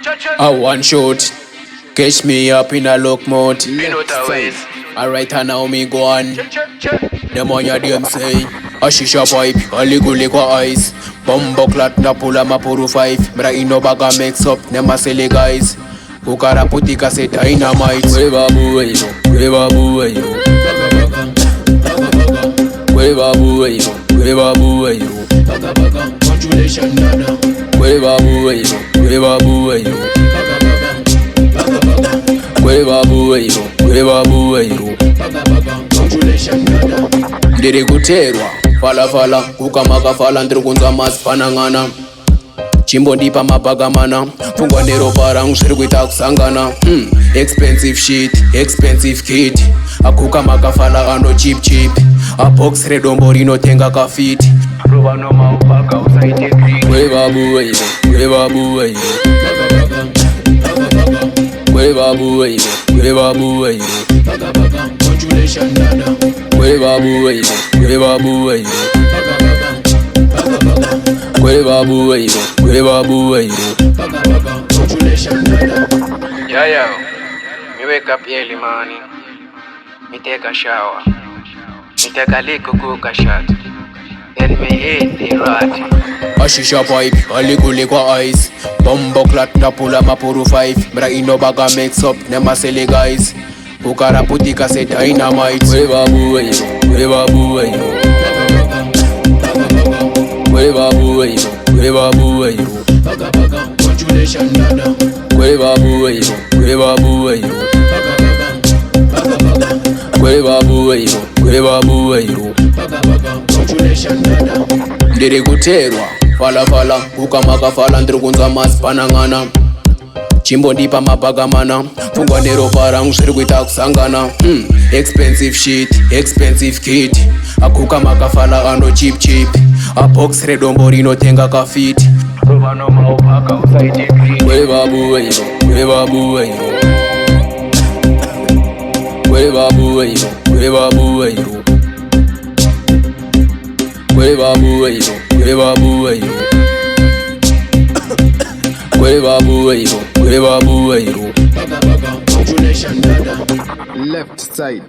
I one shot. Catch me up in a lock mode. Alright, and now me go on. Them on your DM say a shisha pipe, a ligo eyes. Bombo clat na pula mapuru 5. Bra ino baga mix up, nema sele guys. Kukara puti kase dynamite. Weva buweyo, weva buweyo. Weva buweyo, weva buweyo. Congratulations nana. Weva buweyo, weva buweyo. Weva buweyo, weva buweyo. Congratulations nana. Ndiri kuterwa, fala fala. Kukamaka fala ndrukunza maspanangana. Chimbo ndipa mapagamana. Fungwa nero parang shirikuita kusangana. Expensive shit, expensive kid. Akuka makafala ano cheap cheap. A box redombo rino tenga kafit. Ruba no maupaka usaite green. Weva buweyo, weva buweyo. Weva buweyo, weva buweyo. Congratulations nana. Weva buweyo, weva buweyo. Weva buweyo, weva buweyo. Congratulations nana. Yo, me wake up early morning. Me take a shower. Me take a little cook a shot. Then me eat the rat. A shisha pipe, a ligo eyes. Bombo clat na pula mapuru 5. Bra ino baga mix up, nema sele guys. Kukara puti kase dynamite. Weva buweyo, weva buweyo. Weva buweyo, weva buweyo. Congratulations nana. Weva buweyo, weva buweyo. Weva buweyo, weva buweyo. Congratulations nana. Ndiri kuterwa, fala fala. Kukamaka fala ndrukunza maspanangana. Chimbo ndipa mapagamana. Fungwa nero parang shirikuita kusangana. Expensive shit, expensive kid. Akuka makafala ano cheap cheap. A box redombo rino tenga kafit. Ruba no maupaka usaite green. Weva buweyo, weva buweyo. Weva buweyo, weva buweyo. Weva buweyo, weva buweyo. Weva buweyo, weva buweyo. Congratulations nana. Left side.